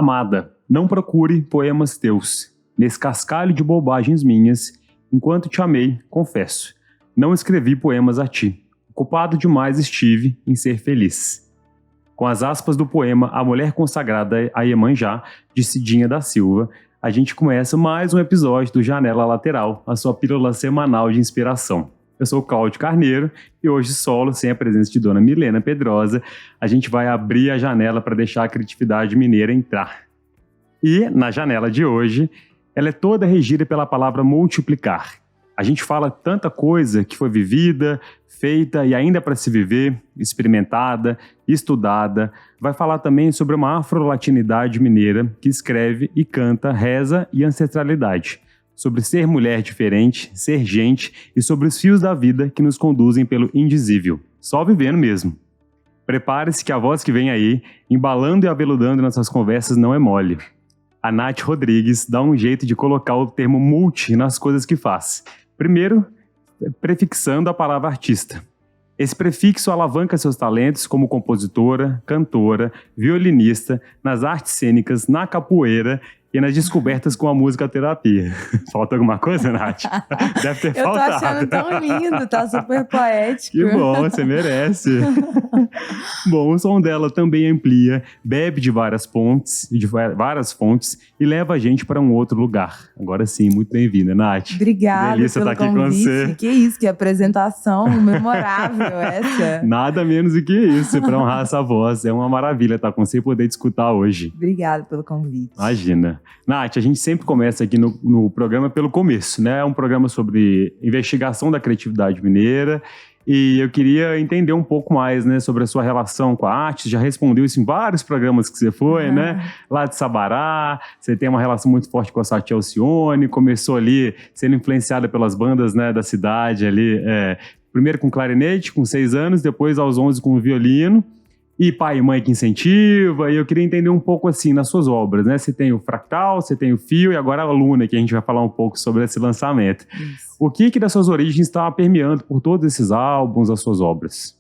Amada, não procure poemas teus, nesse cascalho de bobagens minhas, enquanto te amei, confesso, não escrevi poemas a ti, ocupado demais estive em ser feliz. Com as aspas do poema A Mulher Consagrada a Iemanjá, de Cidinha da Silva, a gente começa mais um episódio do Janela Lateral, a sua pílula semanal de inspiração. Eu sou o Cláudio Carneiro e hoje solo, sem a presença de Dona Milena Pedrosa, a gente vai abrir a janela para deixar a criatividade mineira entrar. E, na janela de hoje, ela é toda regida pela palavra multiplicar. A gente fala tanta coisa que foi vivida, feita e ainda para se viver, experimentada, estudada. Vai falar também sobre uma afro-latinidade mineira que escreve e canta, reza e ancestralidade. Sobre ser mulher diferente, ser gente e sobre os fios da vida que nos conduzem pelo indizível. Só vivendo mesmo. Prepare-se que a voz que vem aí, embalando e aveludando nossas conversas, não é mole. A Nath Rodrigues dá um jeito de colocar o termo multi nas coisas que faz. Primeiro, prefixando a palavra artista. Esse prefixo alavanca seus talentos como compositora, cantora, violinista, nas artes cênicas, na capoeira e nas descobertas com a música terapia. Falta alguma coisa, Nath? Deve ter faltado. Eu tô achando tão lindo, tá super poético. Que bom, você merece. Bom, o som dela também amplia, bebe de várias fontes e leva a gente para um outro lugar. Agora sim, muito bem-vinda, Nath. Obrigada Delícia pelo estar aqui convite. com você. Que isso, que apresentação memorável essa. Nada menos do que isso, para honrar essa voz. É uma maravilha estar com você e poder te escutar hoje. Obrigada pelo convite. Imagina. Nath, a gente sempre começa aqui no programa pelo começo, né? É um programa sobre investigação da criatividade mineira e eu queria entender um pouco mais, né, sobre a sua relação com a arte. Você já respondeu isso em vários programas que você foi, né? Lá de Sabará, você tem uma relação muito forte com a Satia Alcione, começou ali sendo influenciada pelas bandas, né, da cidade ali, primeiro com clarinete, com 6 anos, depois aos 11 com violino. E pai e mãe que incentiva, e eu queria entender um pouco assim nas suas obras, né? Você tem o Fractal, você tem o Fio e agora a Luna, que a gente vai falar um pouco sobre esse lançamento. Isso. O que das suas origens está permeando por todos esses álbuns, as suas obras?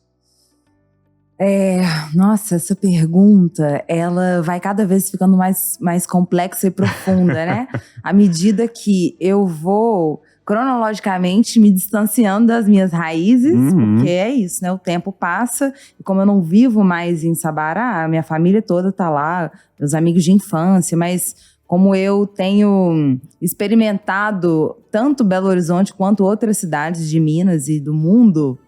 Nossa, essa pergunta, ela vai cada vez ficando mais complexa e profunda, né? À medida que eu vou cronologicamente me distanciando das minhas raízes, porque é isso, né? O tempo passa e como eu não vivo mais em Sabará, a minha família toda tá lá, meus amigos de infância, mas como eu tenho experimentado tanto Belo Horizonte quanto outras cidades de Minas e do mundo,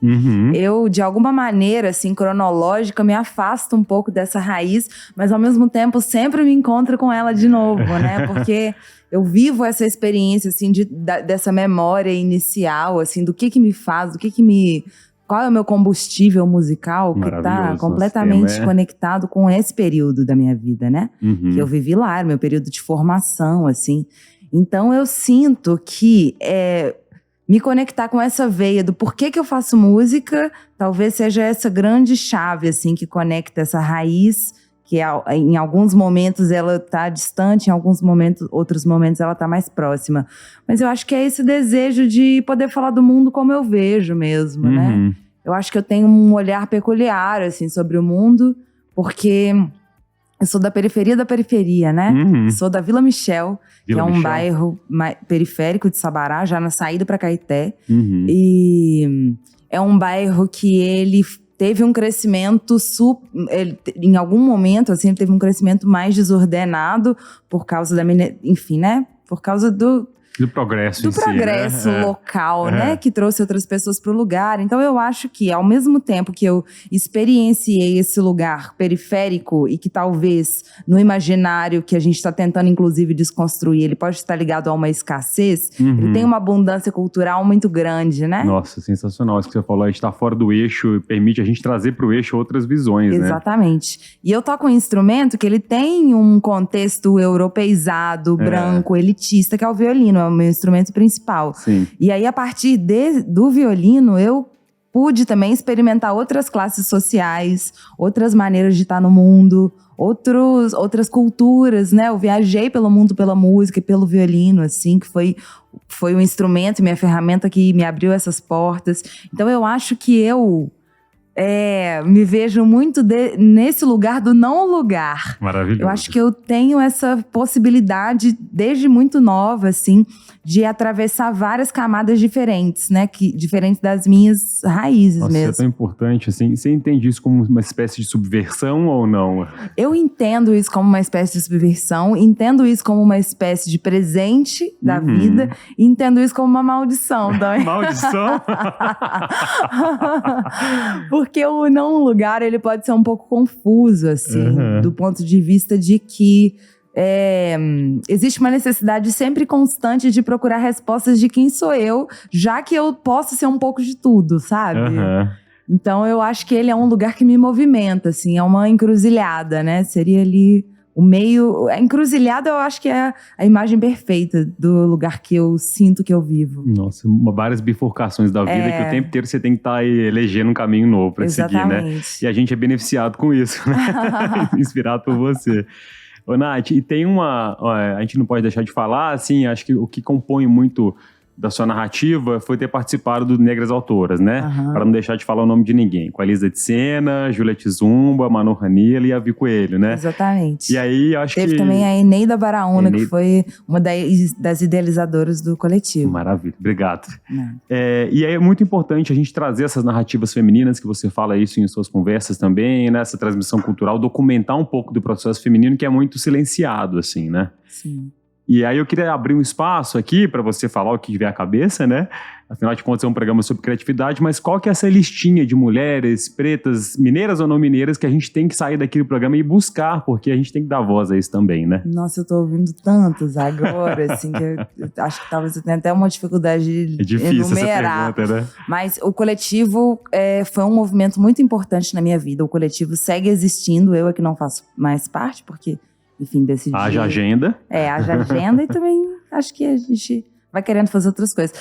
eu, de alguma maneira, assim, cronológica, me afasto um pouco dessa raiz, mas ao mesmo tempo sempre me encontro com ela de novo, né? Porque eu vivo essa experiência, assim, dessa memória inicial, assim, do que me faz, qual é o meu combustível musical que está completamente conectado com esse período da minha vida, né? Que eu vivi lá, meu período de formação, assim. Então, eu sinto que me conectar com essa veia do porquê que eu faço música, talvez seja essa grande chave, assim, que conecta essa raiz, que em alguns momentos ela está distante, em outros momentos ela está mais próxima. Mas eu acho que é esse desejo de poder falar do mundo como eu vejo mesmo, né? Eu acho que eu tenho um olhar peculiar, assim, sobre o mundo, porque eu sou da periferia, né? Sou da Vila Michel, que é um bairro periférico de Sabará, já na saída para Caeté. E é um bairro que ele teve um crescimento, em algum momento, assim, ele teve um crescimento mais desordenado por causa enfim, né? Por causa do progresso local, né? Que trouxe outras pessoas para o lugar. Então, eu acho que, ao mesmo tempo que eu experienciei esse lugar periférico e que talvez no imaginário que a gente está tentando, inclusive, desconstruir, ele pode estar ligado a uma escassez, ele tem uma abundância cultural muito grande, né? Nossa, sensacional. Isso que você falou, a gente está fora do eixo, permite a gente trazer para o eixo outras visões, Exatamente. Né? E eu toco um instrumento que ele tem um contexto europeizado, branco, elitista, que é o violino. É o meu instrumento principal. Sim. E aí, a partir do violino, eu pude também experimentar outras classes sociais, outras maneiras de estar no mundo, outras culturas, né? Eu viajei pelo mundo pela música e pelo violino, assim, que foi o instrumento, minha ferramenta que me abriu essas portas. Então, eu acho que eu me vejo muito nesse lugar do não lugar. Maravilhoso. Eu acho que eu tenho essa possibilidade, desde muito nova, assim, de atravessar várias camadas diferentes, né? Diferentes das minhas raízes. Nossa, mesmo. Isso é tão importante, assim. Você entende isso como uma espécie de subversão ou não? Eu entendo isso como uma espécie de subversão, entendo isso como uma espécie de presente da vida, e entendo isso como uma maldição também. Maldição? Porque o não lugar, ele pode ser um pouco confuso, assim, do ponto de vista de que existe uma necessidade sempre constante de procurar respostas de quem sou eu, já que eu posso ser um pouco de tudo, sabe? Então eu acho que ele é um lugar que me movimenta, assim, é uma encruzilhada, né? Seria ali o meio... A encruzilhada eu acho que é a imagem perfeita do lugar que eu sinto que eu vivo. Nossa, várias bifurcações da vida que o tempo inteiro você tem que estar aí elegendo um caminho novo pra seguir, né? E a gente é beneficiado com isso, né? Inspirado por você. Ô, Nath, e tem a gente não pode deixar de falar, assim, acho que o que compõe muito da sua narrativa foi ter participado do Negras Autoras, né? Para não deixar de falar o nome de ninguém. Com a Elisa de Sena, Juliette Zumba, Manu Ranilla e a Vi Coelho, né? Exatamente. E aí, acho Teve que... também a Eneida Baraúna, que foi uma das idealizadoras do coletivo. Maravilha, obrigado. E aí é muito importante a gente trazer essas narrativas femininas, que você fala isso em suas conversas também, né? Essa transmissão cultural, documentar um pouco do processo feminino que é muito silenciado, assim, né? Sim. E aí eu queria abrir um espaço aqui para você falar o que tiver à cabeça, né? Afinal de contas é um programa sobre criatividade, mas qual que é essa listinha de mulheres pretas, mineiras ou não mineiras, que a gente tem que sair daqui do programa e buscar, porque a gente tem que dar voz a isso também, né? Nossa, eu tô ouvindo tantos agora, assim, que eu acho que talvez eu tenha até uma dificuldade de enumerar. Essa pergunta, né? Mas o coletivo foi um movimento muito importante na minha vida. O coletivo segue existindo, eu é que não faço mais parte, porque... Enfim, decidi... Haja agenda. Haja agenda e também acho que a gente vai querendo fazer outras coisas.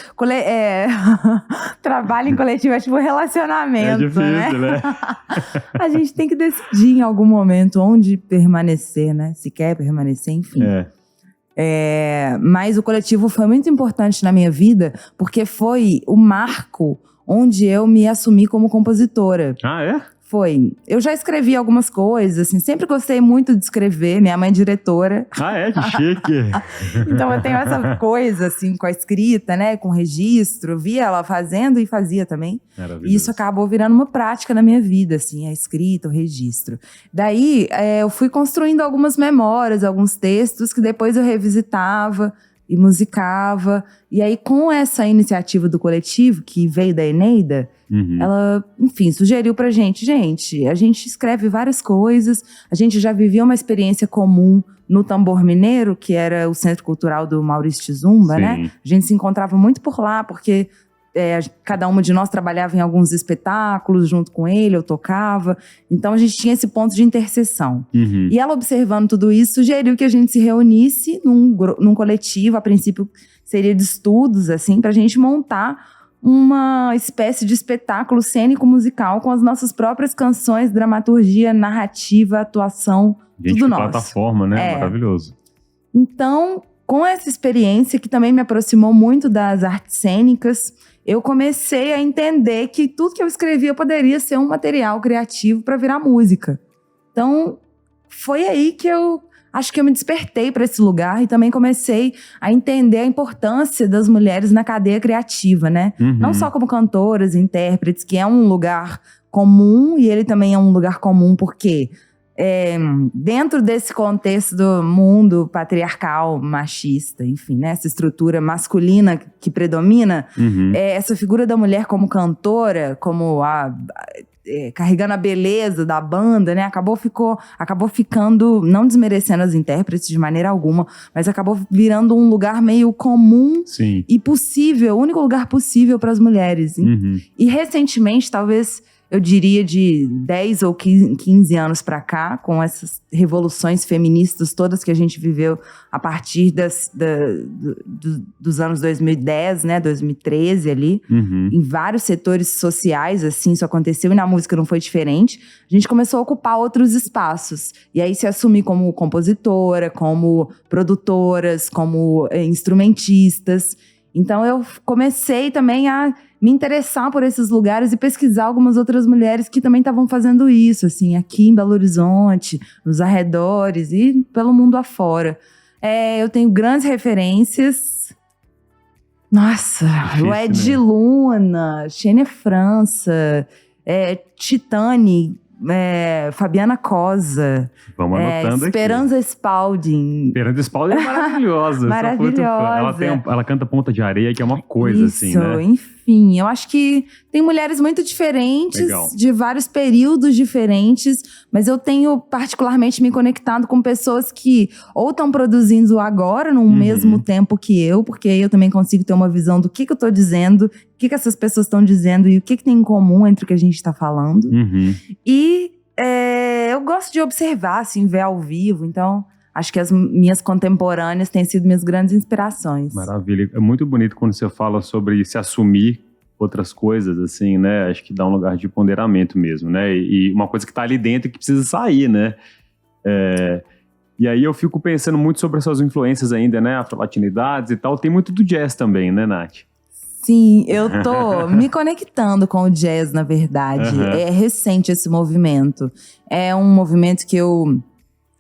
Trabalho em coletivo é tipo relacionamento, é difícil, né? A gente tem que decidir em algum momento onde permanecer, né? Se quer permanecer, enfim. Mas o coletivo foi muito importante na minha vida porque foi o marco onde eu me assumi como compositora. Ah, é? Foi. Eu já escrevi algumas coisas, assim, sempre gostei muito de escrever. Minha mãe é diretora. Ah, é? Que chique! Então eu tenho essa coisa, assim, com a escrita, né? Com registro. Eu via ela fazendo e fazia também. E isso acabou virando uma prática na minha vida, assim, a escrita, o registro. Daí, eu fui construindo algumas memórias, alguns textos que depois eu revisitava e musicava. E aí, com essa iniciativa do coletivo, que veio da Eneida, ela, enfim, sugeriu pra gente, a gente escreve várias coisas, a gente já vivia uma experiência comum no Tambor Mineiro, que era o Centro Cultural do Maurício Zumba, né? A gente se encontrava muito por lá, porque cada uma de nós trabalhava em alguns espetáculos junto com ele, eu tocava. Então a gente tinha esse ponto de interseção. E ela, observando tudo isso, sugeriu que a gente se reunisse num coletivo, a princípio seria de estudos, assim, pra gente montar uma espécie de espetáculo cênico musical com as nossas próprias canções, dramaturgia, narrativa, atuação, tudo nosso. Plataforma, né? Maravilhoso. Então, com essa experiência, que também me aproximou muito das artes cênicas, eu comecei a entender que tudo que eu escrevia poderia ser um material criativo para virar música. Então, foi aí que eu acho que eu me despertei para esse lugar e também comecei a entender a importância das mulheres na cadeia criativa, né? Não só como cantoras, intérpretes, que é um lugar comum, e ele também é um lugar comum porque dentro desse contexto do mundo patriarcal, machista, enfim, né? Essa estrutura masculina que predomina, essa figura da mulher como cantora, como carregando a beleza da banda, né? Acabou ficando, não desmerecendo as intérpretes de maneira alguma, mas acabou virando um lugar meio comum e possível, o único lugar possível para as mulheres. E recentemente, talvez eu diria de 10 ou 15 anos para cá, com essas revoluções feministas todas que a gente viveu a partir dos anos 2010, né, 2013 ali, em vários setores sociais, assim, isso aconteceu e na música não foi diferente. A gente começou a ocupar outros espaços e aí se assumir como compositora, como produtoras, como instrumentistas. Então eu comecei também a me interessar por esses lugares e pesquisar algumas outras mulheres que também estavam fazendo isso, assim, aqui em Belo Horizonte, nos arredores e pelo mundo afora. Eu tenho grandes referências. Nossa, Difícil, o Ed né? Luna, Xênia França, Titani, Fabiana Cosa, Vamos anotando aqui. Esperanza Spalding. Esperanza Spalding é maravilhosa. Maravilhosa. Ela canta Ponta de Areia, que é uma coisa Isso, assim, né? Enfim, eu acho que tem mulheres muito diferentes, Legal. de vários períodos diferentes, mas eu tenho particularmente me conectado com pessoas que ou estão produzindo agora, no mesmo tempo que eu, porque aí eu também consigo ter uma visão do que eu tô dizendo, o que essas pessoas estão dizendo e o que tem em comum entre o que a gente tá falando. E eu gosto de observar, assim, ver ao vivo, então acho que as minhas contemporâneas têm sido minhas grandes inspirações. Maravilha. É muito bonito quando você fala sobre se assumir outras coisas, assim, né? Acho que dá um lugar de ponderamento mesmo, né? E uma coisa que tá ali dentro que precisa sair, né? E aí eu fico pensando muito sobre as suas influências ainda, né? Afro-latinidades e tal. Tem muito do jazz também, né, Nath? Sim, eu tô me conectando com o jazz, na verdade. É recente esse movimento. É um movimento que eu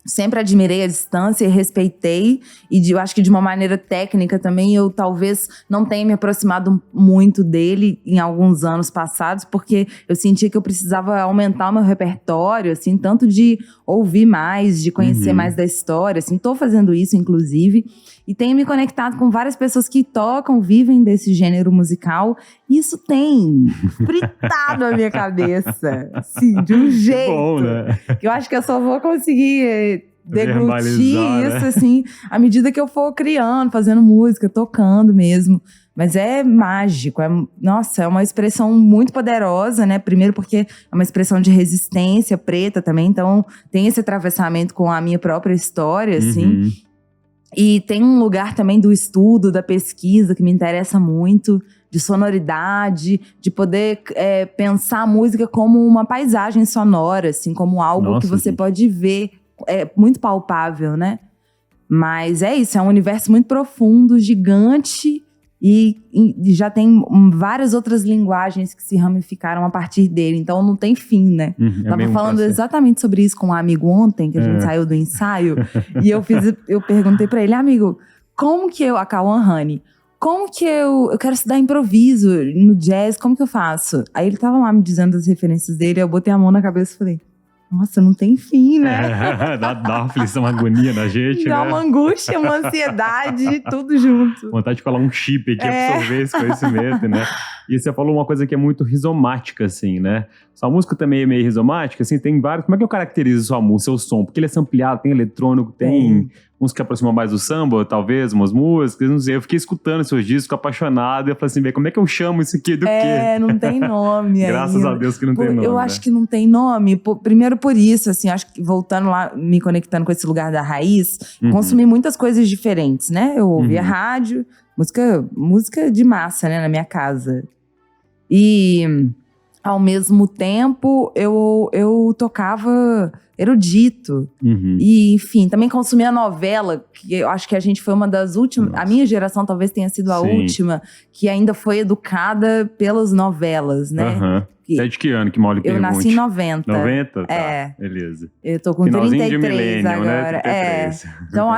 sempre admirei à distância e respeitei. E eu acho que de uma maneira técnica também, eu talvez não tenha me aproximado muito dele em alguns anos passados, porque eu sentia que eu precisava aumentar o meu repertório, assim, tanto de ouvir mais, de conhecer mais da história. Assim, tô fazendo isso, inclusive. E tenho me conectado com várias pessoas que tocam, vivem desse gênero musical. E isso tem fritado a minha cabeça, assim, de um jeito. Bom, né? Que eu acho que eu só vou conseguir deglutir Verbalizar, isso, assim, à medida que eu for criando, fazendo música, tocando mesmo. Mas é mágico, nossa, é uma expressão muito poderosa, né? Primeiro porque é uma expressão de resistência preta também, então tem esse atravessamento com a minha própria história, assim. E tem um lugar também do estudo, da pesquisa, que me interessa muito, de sonoridade, de poder pensar a música como uma paisagem sonora, assim, como algo que você pode ver, muito palpável, né? Mas é isso, é um universo muito profundo, gigante, e já tem várias outras linguagens que se ramificaram a partir dele, então não tem fim, né? Tava falando exatamente sobre isso com um amigo ontem, que a gente saiu do ensaio, e eu perguntei pra ele, amigo, como que a Kawan Honey, como que eu quero estudar improviso no jazz, como que eu faço? Aí ele tava lá me dizendo as referências dele, eu botei a mão na cabeça e falei, nossa, não tem fim, né? Dá uma aflição, uma agonia na gente, dá né? uma angústia, uma ansiedade, tudo junto. Vontade de colar um chip aqui, absorver esse conhecimento, né? E você falou uma coisa que é muito rizomática, assim, né? Sua música também é meio rizomática, assim, tem vários... Como é que eu caracterizo sua música, seu som? Porque ele é sampleado, tem eletrônico, tem uns que aproximam mais do samba, talvez, umas músicas, não sei. Eu fiquei escutando seus discos, fico apaixonado, e eu falei assim, como é que eu chamo isso aqui do quê? Não tem nome. Graças a Deus que não tem nome. Eu acho que não tem nome, primeiro por isso, assim, acho que voltando lá, me conectando com esse lugar da raiz, consumi muitas coisas diferentes, né? Eu ouvia rádio, música de massa, né, na minha casa. E, ao mesmo tempo, eu tocava erudito. E, enfim, também consumia novela, que eu acho que a gente foi uma das últimas... A minha geração talvez tenha sido a última, que ainda foi educada pelas novelas, né? Você é de que ano que Mauli pergunte? Eu nasci em 90. 90? Tá, beleza. Eu tô com Finalzinho 33 agora. Né? 33. Então,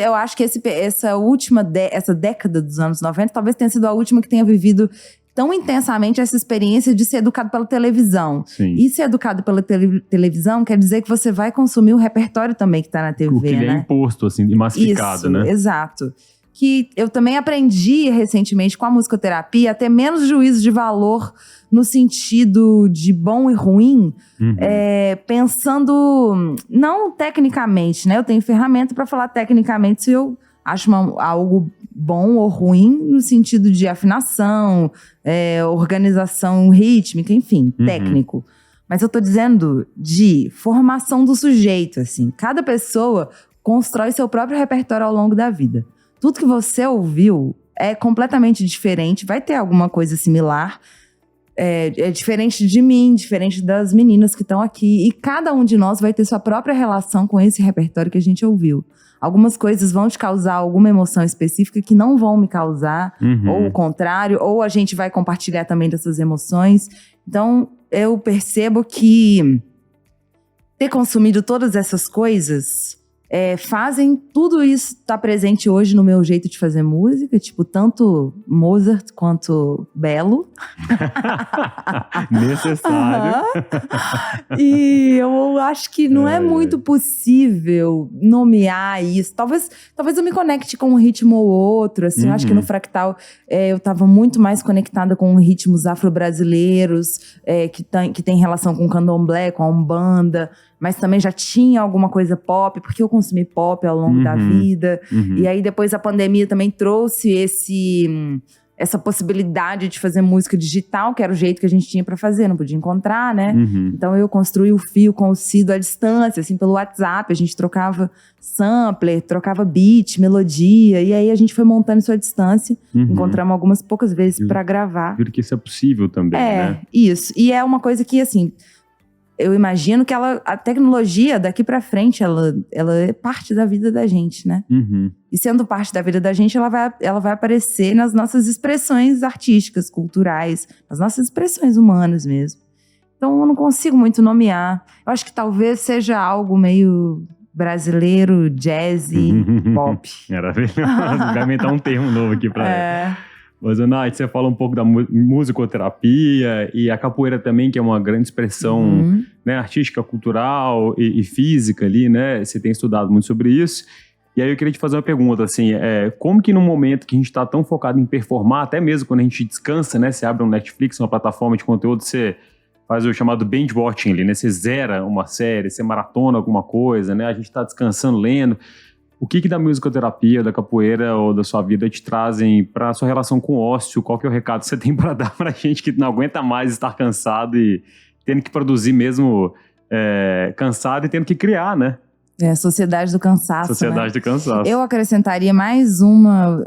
eu acho que essa década dos anos 90 talvez tenha sido a última que tenha vivido tão intensamente essa experiência de ser educado pela televisão. Sim. E ser educado pela televisão quer dizer que você vai consumir o repertório também que tá na TV, o que né? é imposto, assim, e massificado, isso, né? Exato. Que eu também aprendi recentemente com a musicoterapia a ter menos juízo de valor no sentido de bom e ruim, pensando não tecnicamente, né? Eu tenho ferramenta para falar tecnicamente se eu acho algo bom ou ruim no sentido de afinação, organização rítmica, enfim, técnico. Mas eu tô dizendo de formação do sujeito, assim. Cada pessoa constrói seu próprio repertório ao longo da vida. Tudo que você ouviu é completamente diferente, vai ter alguma coisa similar. é diferente de mim, diferente das meninas que estão aqui. E cada um de nós vai ter sua própria relação com esse repertório que a gente ouviu. Algumas coisas vão te causar alguma emoção específica que não vão me causar, ou o contrário, ou a gente vai compartilhar também dessas emoções. Então, eu percebo que ter consumido todas essas coisas fazem tudo isso estar presente hoje no meu jeito de fazer música, tipo, tanto Mozart quanto Belo. Necessário. E eu acho que não é muito possível nomear isso. Talvez eu me conecte com um ritmo ou outro, assim. Eu acho que no Fractal eu estava muito mais conectada com ritmos afro-brasileiros, que tem relação com o candomblé, com a umbanda, mas também já tinha alguma coisa pop, porque eu consumi pop ao longo da vida. E aí depois a pandemia também trouxe essa possibilidade de fazer música digital, que era o jeito que a gente tinha pra fazer, não podia encontrar, né? Então eu construí o fio com o Cido à distância, assim, pelo WhatsApp. A gente trocava sampler, trocava beat, melodia, e aí a gente foi montando isso à distância. Encontramos algumas poucas vezes pra gravar. Viram que isso é possível também, né? Isso. E é uma coisa que, assim, eu imagino que a tecnologia daqui pra frente, ela é parte da vida da gente, né? E sendo parte da vida da gente, ela vai aparecer nas nossas expressões artísticas, culturais, nas nossas expressões humanas mesmo. Então eu não consigo muito nomear. Eu acho que talvez seja algo meio brasileiro, jazz e pop. Era vai inventar um termo novo aqui pra ela. Mas, Nath, você fala um pouco da musicoterapia e a capoeira também, que é uma grande expressão né, artística, cultural e física ali, né? Você tem estudado muito sobre isso. E aí eu queria te fazer uma pergunta, assim, como que no momento que a gente está tão focado em performar, até mesmo quando a gente descansa, né? Você abre um Netflix, uma plataforma de conteúdo, você faz o chamado binge watching ali, né? Você zera uma série, você maratona alguma coisa, né? A gente está descansando, lendo. O que da musicoterapia, da capoeira ou da sua vida te trazem para a sua relação com o ócio? Qual que é o recado que você tem para dar para gente que não aguenta mais estar cansado e tendo que produzir mesmo cansado e tendo que criar, né? Sociedade do cansaço, Sociedade do cansaço. Eu acrescentaria mais uma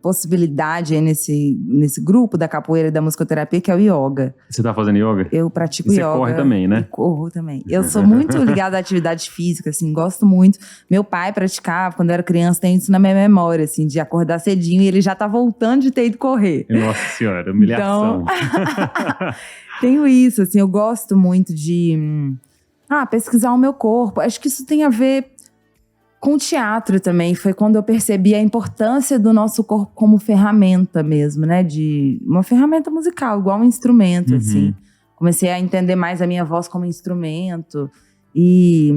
possibilidade aí nesse grupo da capoeira e da musicoterapia, que é o yoga. Você tá fazendo yoga? Eu pratico yoga. Você corre também, né? Eu corro também. Eu sou muito ligada à atividade física, assim, gosto muito. Meu pai praticava, quando eu era criança, tem isso na minha memória, assim, de acordar cedinho e ele já tá voltando de ter ido correr. Nossa senhora, humilhação. Então, tenho isso, assim, eu gosto muito de pesquisar o meu corpo. Acho que isso tem a ver com o teatro também. Foi quando eu percebi a importância do nosso corpo como ferramenta mesmo, né? De uma ferramenta musical, igual um instrumento, assim. Comecei a entender mais a minha voz como instrumento. E,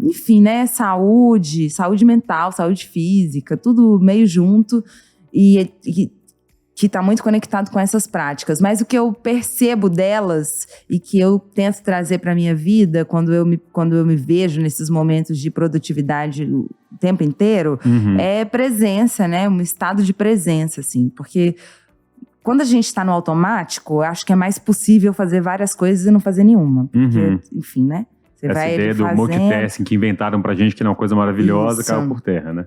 enfim, né? Saúde mental, saúde física, tudo meio junto. E que está muito conectado com essas práticas. Mas o que eu percebo delas e que eu tento trazer para a minha vida, quando eu me vejo nesses momentos de produtividade o tempo inteiro, é presença, né? Um estado de presença, assim. Porque quando a gente está no automático, eu acho que é mais possível fazer várias coisas e não fazer nenhuma. Porque, enfim, né? Você essa vai ideia do multitasking que inventaram pra gente, que é uma coisa maravilhosa, caiu por terra, né?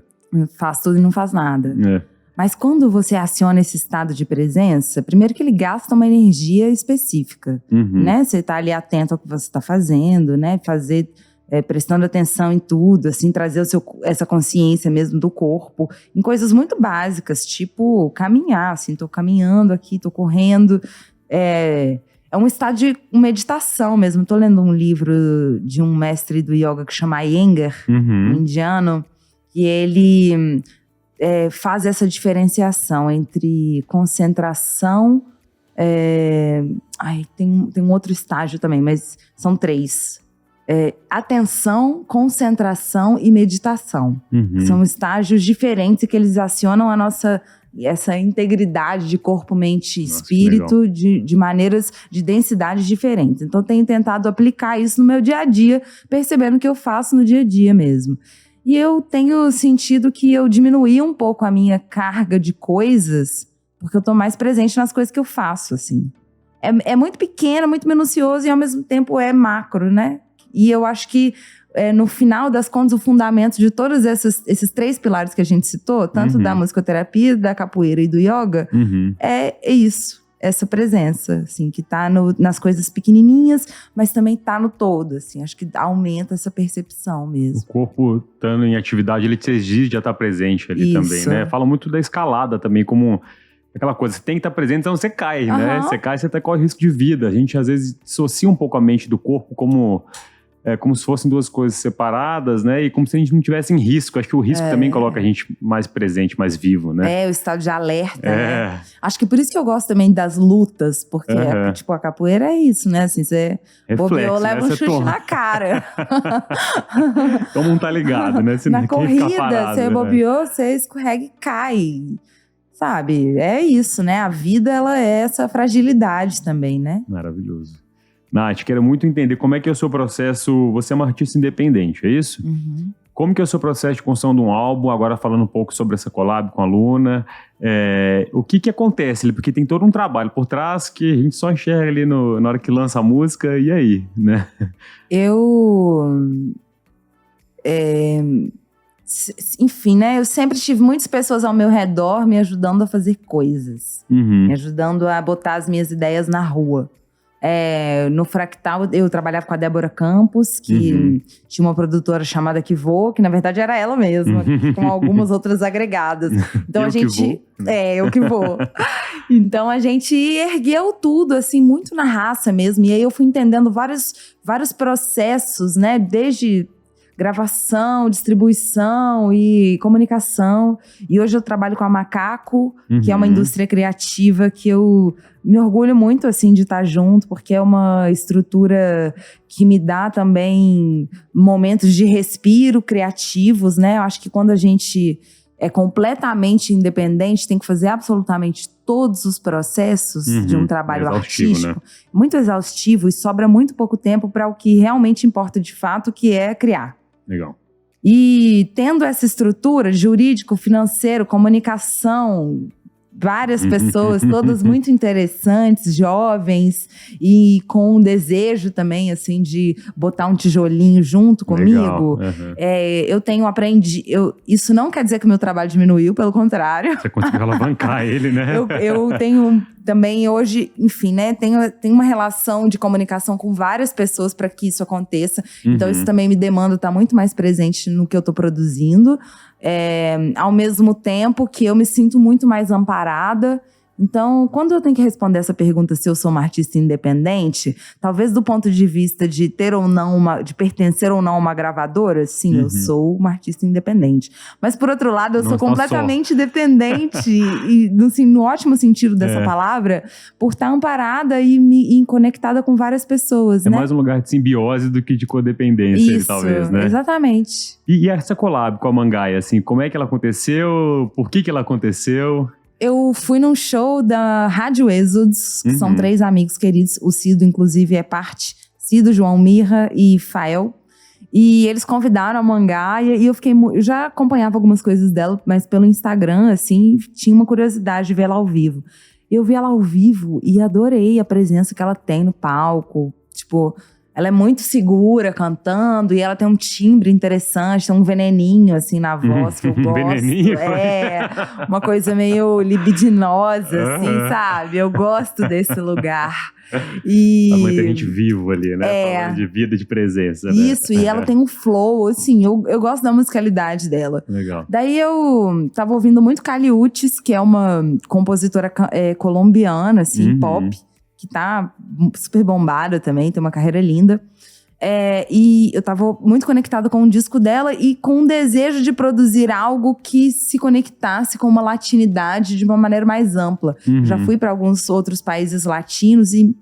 Faz tudo e não faz nada. Mas quando você aciona esse estado de presença, primeiro que ele gasta uma energia específica, né? Você tá ali atento ao que você tá fazendo, né? Prestando atenção em tudo, assim, trazer essa consciência mesmo do corpo, em coisas muito básicas, tipo caminhar, assim, tô caminhando aqui, tô correndo. É um estado de meditação mesmo. Tô lendo um livro de um mestre do yoga que chama Iyengar, um indiano, e ele faz essa diferenciação entre concentração. Tem um outro estágio também, mas são 3. Atenção, concentração e meditação. São estágios diferentes que eles acionam essa integridade de corpo, mente e espírito de maneiras, de densidades diferentes. Então, eu tenho tentado aplicar isso no meu dia a dia, percebendo o que eu faço no dia a dia mesmo. E eu tenho sentido que eu diminuí um pouco a minha carga de coisas, porque eu tô mais presente nas coisas que eu faço, assim. É muito pequeno, muito minucioso e ao mesmo tempo é macro, né? E eu acho que no final das contas o fundamento de todos esses 3 pilares que a gente citou, tanto da musicoterapia, da capoeira e do yoga, é isso. essa presença, assim, que tá nas coisas pequenininhas, mas também tá no todo, assim. Acho que aumenta essa percepção mesmo. O corpo estando em atividade, ele te exige já estar presente ali também, né? Fala muito da escalada também, como aquela coisa, você tem que estar presente, senão você cai, né? Você cai, você até corre risco de vida. A gente, às vezes, dissocia um pouco a mente do corpo como se fossem duas coisas separadas, né? E como se a gente não tivesse em risco. Acho que o risco também coloca a gente mais presente, mais vivo, né? O estado de alerta, né? Acho que por isso que eu gosto também das lutas, porque, tipo, a capoeira é isso, né? Assim, você bobeou, leva um chute na cara. Todo mundo tá ligado, né? Você na corrida, você bobeou, você escorrega e cai. Sabe? É isso, né? A vida, ela é essa fragilidade também, né? Maravilhoso. Nath, quero muito entender como é que é o seu processo. Você é uma artista independente, é isso? Uhum. Como que é o seu processo de construção de um álbum? Agora falando um pouco sobre essa collab com a Luna. O que acontece? Porque tem todo um trabalho por trás que a gente só enxerga ali na hora que lança a música. E aí, né? Enfim, né? Eu sempre tive muitas pessoas ao meu redor me ajudando a fazer coisas. Me ajudando a botar as minhas ideias na rua. No Fractal, eu trabalhava com a Débora Campos, que tinha uma produtora chamada Kivô, que na verdade era ela mesma, com algumas outras agregadas. Então a gente... eu que vou. Então a gente ergueu tudo, assim, muito na raça mesmo. E aí eu fui entendendo vários processos, né? Desde gravação, distribuição e comunicação. E hoje eu trabalho com a Macaco, que é uma indústria criativa que eu me orgulho muito, assim, de estar junto, porque é uma estrutura que me dá também momentos de respiro criativos, né? Eu acho que quando a gente é completamente independente, tem que fazer absolutamente todos os processos de um trabalho artístico, né? Muito exaustivo, e sobra muito pouco tempo para o que realmente importa de fato, que é criar. Legal. E tendo essa estrutura, jurídico, financeiro, comunicação, várias pessoas, todas muito interessantes, jovens, e com um desejo também, assim, de botar um tijolinho junto comigo. Eu tenho aprendido... Isso não quer dizer que o meu trabalho diminuiu, pelo contrário. Você conseguiu alavancar ele, né? Eu tenho também hoje, enfim, né? Tenho uma relação de comunicação com várias pessoas para que isso aconteça. Então, isso também me demanda estar muito mais presente no que eu estou produzindo. Ao mesmo tempo que eu me sinto muito mais amparada. Então, quando eu tenho que responder essa pergunta se eu sou uma artista independente, talvez do ponto de vista de ter ou não de pertencer ou não a uma gravadora, sim, eu sou uma artista independente. Mas, por outro lado, eu sou completamente dependente, e no ótimo sentido dessa palavra, por estar amparada e conectada com várias pessoas, né? É mais um lugar de simbiose do que de codependência, talvez, né? Exatamente. E essa collab com a Mangaia, assim, como é que ela aconteceu? Por que ela aconteceu? Eu fui num show da Rádio Êxodos, que são 3 amigos queridos. O Cido, inclusive, é parte. Cido, João Mirra e Fael. E eles convidaram a Mangaia. E eu já acompanhava algumas coisas dela, mas pelo Instagram, assim, tinha uma curiosidade de ver ela ao vivo. Eu vi ela ao vivo e adorei a presença que ela tem no palco. Tipo, ela é muito segura cantando, e ela tem um timbre interessante, tem um veneninho, assim, na voz, que eu gosto. Veneninho? Uma coisa meio libidinosa, assim, sabe? Eu gosto desse lugar. Pra manter a gente vivo ali, né? Falando de vida, de presença, né? Isso, e ela tem um flow, assim, eu gosto da musicalidade dela. Legal. Daí eu tava ouvindo muito Kali Uchis, que é uma compositora colombiana, assim, pop, que tá super bombada também, tem uma carreira linda. E eu tava muito conectada com o disco dela e com um desejo de produzir algo que se conectasse com uma latinidade de uma maneira mais ampla. Já fui para alguns outros países latinos e,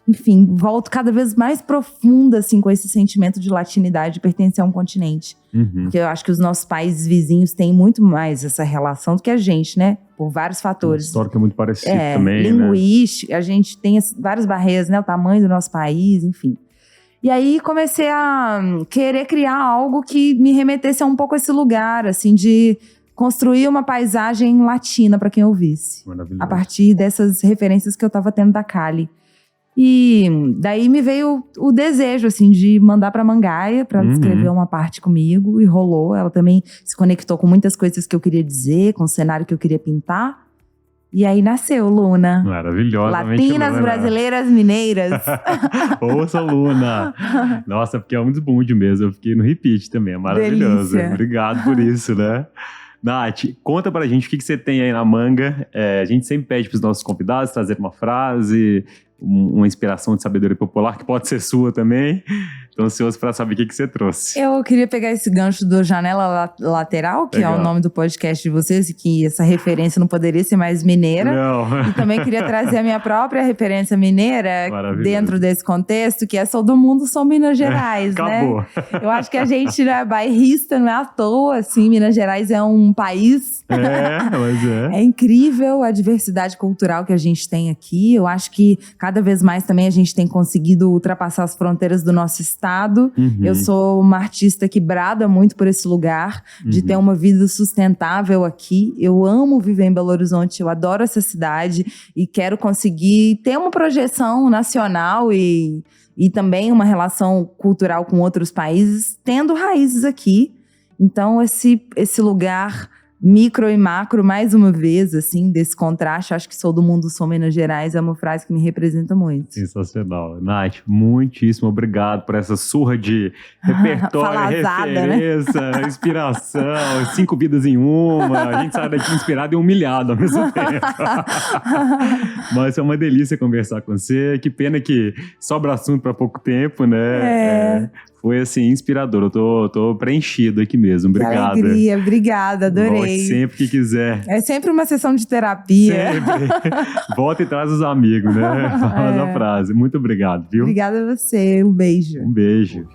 enfim, volto cada vez mais profunda, assim, com esse sentimento de latinidade, de pertencer a um continente. Porque eu acho que os nossos países vizinhos têm muito mais essa relação do que a gente, né? Por vários fatores. A história que é muito parecida também, linguística, né? A gente tem várias barreiras, né? O tamanho do nosso país, enfim. E aí comecei a querer criar algo que me remetesse a um pouco esse lugar, assim, de construir uma paisagem latina para quem ouvisse. Maravilhoso. A partir dessas referências que eu tava tendo da Kali. E daí me veio o desejo, assim, de mandar pra Mangaia pra ela escrever uma parte comigo, e rolou. Ela também se conectou com muitas coisas que eu queria dizer, com o cenário que eu queria pintar. E aí nasceu Luna. Maravilhosamente Latinas, Luna. brasileiras, mineiras. Ouça, Luna. Nossa, porque é um desbunde mesmo. Eu fiquei no repeat também. É maravilhoso. Delícia. Obrigado por isso, né? Nath, conta pra gente o que você tem aí na manga. A gente sempre pede pros nossos convidados trazer uma frase, uma inspiração de sabedoria popular, que pode ser sua também. Tô ansioso pra saber o que você trouxe. Eu queria pegar esse gancho do Janela Lateral, que Legal. é o nome do podcast de vocês, e que essa referência não poderia ser mais mineira. Não. E também queria trazer a minha própria referência mineira dentro desse contexto, que é Sou do Mundo, sou Minas Gerais, Acabou. né? Eu acho que a gente não é bairrista, não é à toa, assim. Minas Gerais é um país. Mas é. É incrível a diversidade cultural que a gente tem aqui. Eu acho que cada vez mais também a gente tem conseguido ultrapassar as fronteiras do nosso estado. Uhum. Eu sou uma artista que brada muito por esse lugar, de ter uma vida sustentável aqui. Eu amo viver em Belo Horizonte, eu adoro essa cidade e quero conseguir ter uma projeção nacional e também uma relação cultural com outros países, tendo raízes aqui. Então, esse lugar micro e macro, mais uma vez, assim, desse contraste, acho que Sou do Mundo, sou Minas Gerais, é uma frase que me representa muito. Sensacional. Nath, muitíssimo obrigado por essa surra de repertório, referência, inspiração, 5 vidas em uma. A gente sai daqui inspirado e humilhado ao mesmo tempo. Mas é uma delícia conversar com você. Que pena que sobra assunto para pouco tempo, né? Foi, assim, inspirador. Eu tô preenchido aqui mesmo. Obrigado. Que alegria, obrigada, adorei. Volte sempre que quiser. É sempre uma sessão de terapia. Sempre. Volta e traz os amigos, né? Faz a frase. Muito obrigado, viu? Obrigada a você. Um beijo. Um beijo.